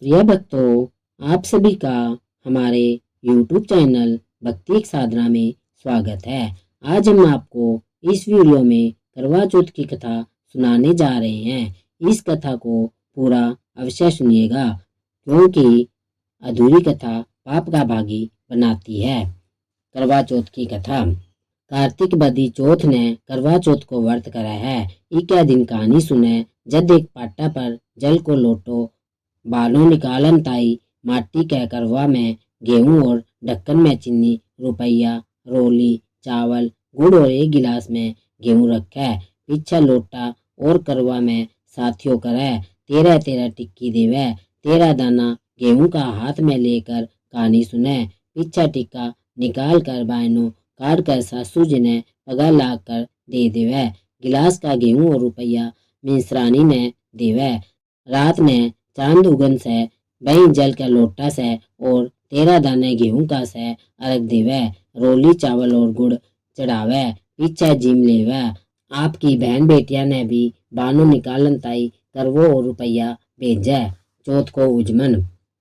प्रिय भक्तों, आप सभी का हमारे YouTube चैनल भक्ति एक साधना में स्वागत है। आज हम आपको इस वीडियो में करवा चौथ की कथा सुनाने जा रहे हैं। इस कथा को पूरा अवश्य सुनिएगा क्योंकि अधूरी कथा पाप का भागी बनाती है। करवा चौथ की कथा। कार्तिक बदी चौथ ने करवा चौथ को व्रत करा है। इक्या दिन कहानी सुने। जद एक पाटा पर जल को लोटो बालों निकालन ताई माटी के करवा में गेहूं और ढक्कन में चीनी रुपया रोली चावल गुड़ और एक गिलास में गेहूं रखे पीछे लोटा और करवा में साथियों करे 13 टिक्की देवे 13 दाना गेहूं का हाथ में लेकर कहानी सुने। पीछा टिक्का निकाल कर बायनो काट कर सासू जी ने पगा ला कर दे देवे। गिलास का गेहूं और रुपया मिंसरानी ने देवे। रात ने चांद उगन से बही जल के लोटा से और 13 दाने गेहूं का से अर्घ देवे। रोली चावल और गुड़ चढ़ावे पीछे जिम लेवे। आपकी बहन बेटिया ने भी बानो निकालन ताई करवो और रुपया भेजे। चौथ को उजमन।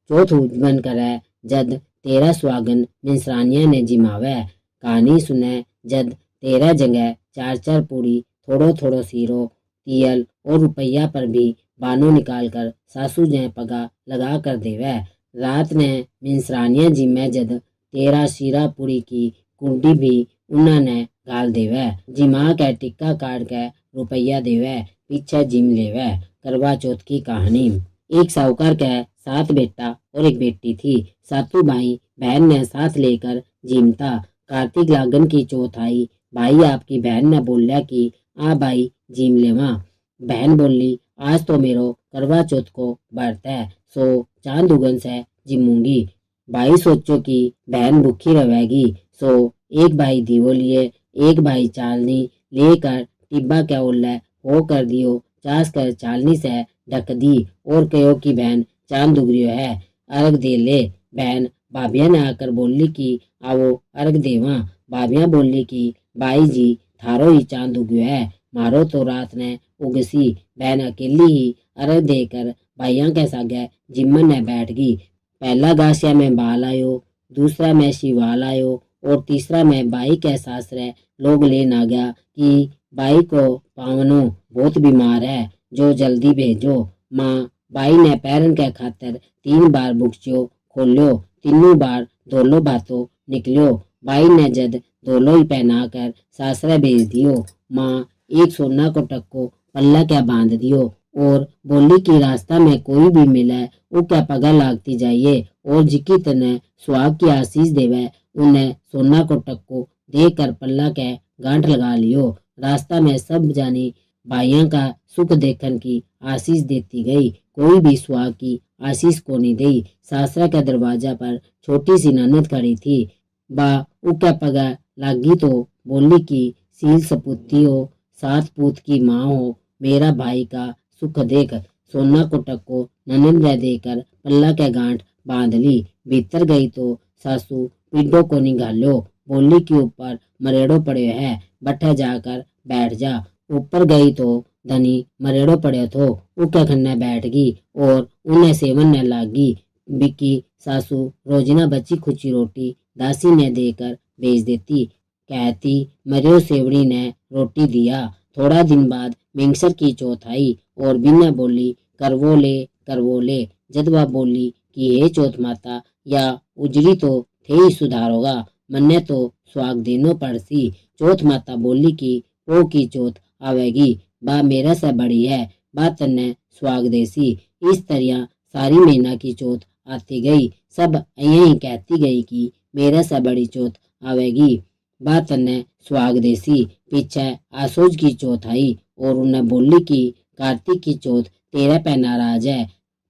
चौथ उजमन करे जद 13 सुहागन मिंसरानिया ने जिमावे। कहानी सुने जद 13 जगह 4 पूरी थोड़ो थोड़ो सीरो तियल और रुपया पर भी बानो निकाल कर सासू जी पगा लगा कर देवे। रात ने मिंसरानिया जी में जद 13 शीरा पूरी की कुंडी भी उन्होंने गाल देवे। जिमा के टिक्का काट के रुपया देवे पीछे जिम लेवे। करवा चौथ की कहानी। एक साहूकार के 7 बेटा और एक बेटी थी। सातों भाई बहन ने साथ लेकर जिमता। कार्तिक लागन की चौथ आई। भाई आपकी बहन ने बोलिया कि आ भाई जिम लेवा। बहन बोली आज तो मेरो करवा चौथ को व्रत है सो चांद उगन से जिमूंगी। भाई सोचो कि बहन भूखी रहेगी सो एक भाई दीवो लिए एक भाई चालनी लेकर टिब्बा के ओल्ले हो कर दियो चास कर चालनी से ढक दी और कहो कि बहन चांद उग रियो है अर्घ दे ले। बहन भाभिया ने आकर बोली कि आवो अर्घ देवा। भाभिया बोली कि भाई जी थारो ही चांद उग्यो है मारो तो रात ने उगसी। बहन अकेली ही अर्घ देकर भाइयों के सागे जिम्मन ने बैठ गई। पहला गासिया में बाल आयो दूसरा में शिवाल आयो और तीसरा में बाई के सासरे लोग लेन आ गया कि बाई को पावनो बहुत बीमार है जो जल्दी भेजो। माँ बाई ने पैरन के खातर 3 बार बुक्चो खोलो तीनों बार धोलो भातो निकलो। बाई ने जद धोलो ही पहना कर सासरे भेज दियो। माँ एक सोना को टक्को पल्ला क्या बांध दियो और बोली कि रास्ता में कोई भी मिले उनका पगा लागती जाइए और जिकी तने सुहाग की आशीष देवे उन्हें सोना को टक्को देकर पल्ला के गांठ लगा लियो। रास्ता में सब जानी भाइयों का सुख देखन की आशीष देती गई। कोई भी सुहाग की आशीष को नहीं दी। सासरा के दरवाजा पर छोटी सी ननद खड़ी थी। बा उका पगा लागी तो बोली कि सील सपूती हो 7 पूत की माँ हो मेरा भाई का सुख देख। सोना को टक्को ननद ने देकर पल्ला के गांठ बांध ली। भीतर गई तो सासू पिंडो को निगालो बोली कि ऊपर मरेड़ो पड़े है बठे जाकर बैठ जा। ऊपर गई तो धनी मरेड़ो पड़े तो उके खन्ने बैठ गई और उन्हें सेवन न लागी। बिकी सासू रोजिना बची खुची रोटी दासी ने देकर भेज देती कहती मरियो सेवड़ी ने रोटी दिया। थोड़ा दिन बाद मिंगसर की चौथ आई और बिना बोली करवो ले। जदवा बोली कि हे चौथ माता या उजरी तो थे ही सुधार होगा मन्ने तो सुहाग देनो पड़सी। चौथ माता बोली कि पो की चौथ आवेगी बा मेरा से बड़ी है बा तन्ने सुहाग देसी। इस तरह सारी महीना की चौथ आती गई। सब यही कहती गई कि मेरा से बड़ी चौथ आवेगी बा तन्ने सुहाग देसी। पीछे आसोज की चौथ आई और उन्हें बोली कि कार्तिक की चौथ तेरा पे नाराज है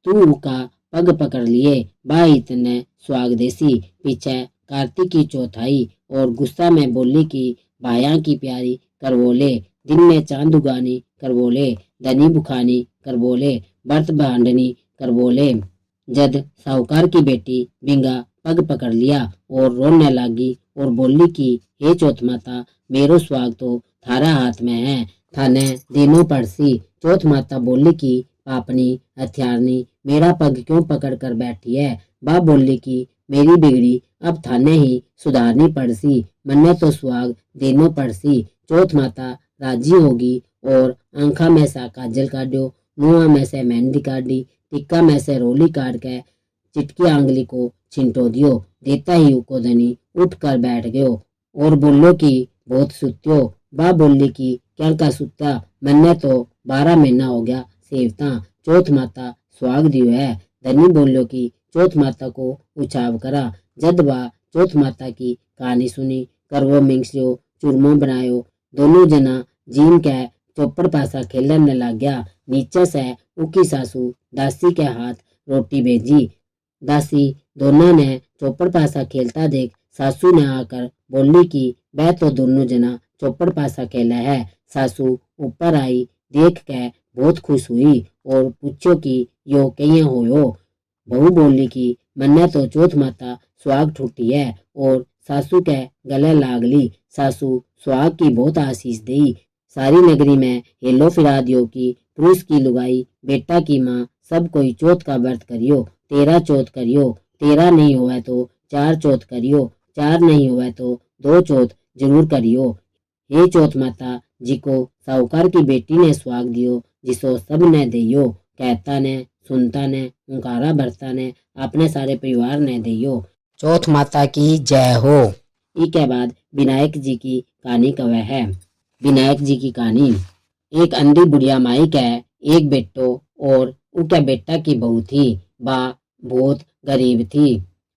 तू का पग पकड़ लिए बा इतने सुहाग देसी। पीछे कार्तिक की चौथ आई और गुस्सा में बोली कि भाया की प्यारी करवोले दिन में चांद उगानी करवोले धनी बुखानी करवोले बर्त भांडनी करवोले। जद साहूकार की बेटी बिंगा पग पकड़ लिया और रोने लगी और बोली कि हे चौथ माता मेरो सुहाग तो थारा हाथ में है थाने देनो पड़सी। चौथ माता बोली कि पापनी हथियारनी मेरा पग क्यों पकड़ कर बैठी है। बा बोली कि मेरी बिगड़ी अब थाने ही सुधारनी पड़सी, मन्ने तो सुहाग देनो पड़सी। चौथ माता राजी होगी और आंखा में सा काजल काटो, मुँह में से मेहंदी काटी, टिक्का में से रोली काट के चिटकी आंगली को छिंटो दियो। देता ही उको धनी उठ कर बैठ गयो और बोलो कि बहुत सुत्यो। बा बोली कि क्या का सुत्ता, मन्ने तो 12 महीना हो गया सेवता, चौथ माता सुहाग दियो है। धनी बोलो कि चौथ माता को उछाव करा। जद बा चौथ माता की कहानी सुनी, करवो मिंगस्यो चूरमो बनायो। दोनों जना जीम के चौपड़ पासा खेलने लग गया। नीचे से उकी सासू दासी के हाथ रोटी भेजी। दासी दोनों ने चौपड़ पासा खेलता देख सासू ने आकर बोली कि वह तो दोनों जना चौपड़ पासा खेला है। सासू ऊपर आई देख के बहुत खुश हुई और पूछो कि यो कहीं होयो। बहू बोली कि मन्ने तो चौथ माता सुहाग ठुटी है और सासू के गले लाग ली। सासू सुहाग की बहुत आशीष दी। सारी नगरी में हेलो फिरा दियो कि पुरुष की लुगाई बेटा की माँ सब कोई चौथ का व्रत करियो। 13 चौथ करियो, 13 नहीं हुआ तो 4 चौथ करियो, 4 नहीं हुआ तो 2 चौथ जरूर करियो। हे चौथ माता जी को साहूकार की बेटी ने सुहाग दियो, जिसो सब ने दियो। कहता ने सुनता ने हुंकारा भरता ने अपने सारे परिवार ने दियो। चौथ माता की जय हो। इसके बाद विनायक जी की कहानी कवे है। विनायक जी की कहानी। एक अंधी बुढ़िया माई के एक बेटो और उनके बेटा की बहू थी। बा बहुत गरीब थी।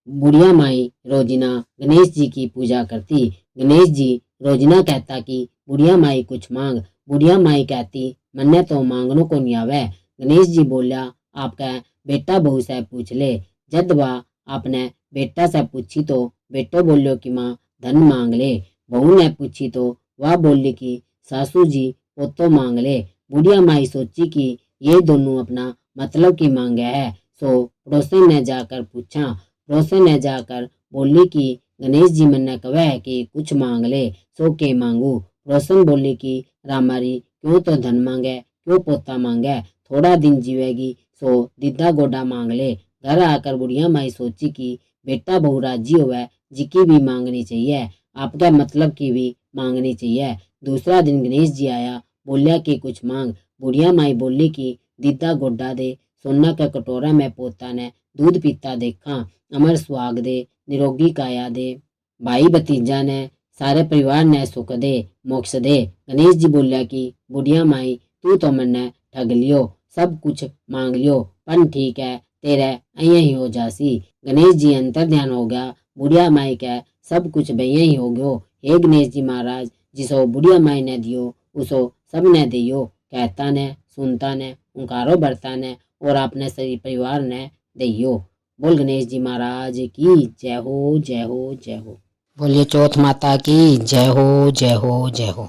बुढ़िया माई रोजिना गणेश जी की पूजा करती। गणेश जी रोजिना कहता कि बुढ़िया माई कुछ मांग। बुढ़िया माई कहती मन्ने तो मांगनो को नहीं आवे। गणेश जी बोलिया आपका बेटा बहू से पूछ ले। जद बा आपने बेटा से पूछी तो बेटो बोलियो कि माँ धन मांग ले। बहू ने पूछी तो वह बोली कि सासू जी वो तो मांग ले। बुढ़िया माई सोची कि ये दोनों अपना मतलब की मांगे है। सो पड़ोसन ने जाकर पूछा। पड़ोसन ने जाकर बोली कि गणेश जी मन्ने कहे है कि कुछ मांग ले। सो के मांगू। पड़ोसन बोली कि रामारी क्यों तो धन मांगे, क्यों पोता मांगे, थोड़ा दिन जीवेगी सो दीदा गोडा मांग ले। घर आकर बुढ़िया माई सोची कि बेटा बहू राजी होवे जी की भी मांगनी चाहिए, आपके मतलब की भी मांगनी चाहिए। दूसरा दिन गणेश जी आया, बोलिया कि कुछ मांग। बुढ़िया माई बोली कि दीदा गोडा दे, सोना के कटोरा में पोता ने दूध पीता देखा, अमर सुहाग दे, निरोगी काया दे, भाई भतीजा ने सारे परिवार ने सुख दे, मोक्ष दे। गणेश जी बोलिया कि बुढ़िया माई तू तो मन्ने ठग लियो, सब कुछ मांग लियो, पर ठीक है तेरे अं ही हो जासी। गणेश जी अंतर ध्यान हो गया। बुढ़िया माई के सब कुछ भैया ही हो गयो। हे गणेश जी महाराज जिसो बुढ़िया माई ने दियो उसो सब ने दियो। कहता ने सुनता ने हुंकारो भरता ने और अपने सभी परिवार ने दियो। बोल गणेश जी महाराज की जय हो, जय हो, जय हो। बोलिए चौथ माता की जय हो, जय हो, जय हो।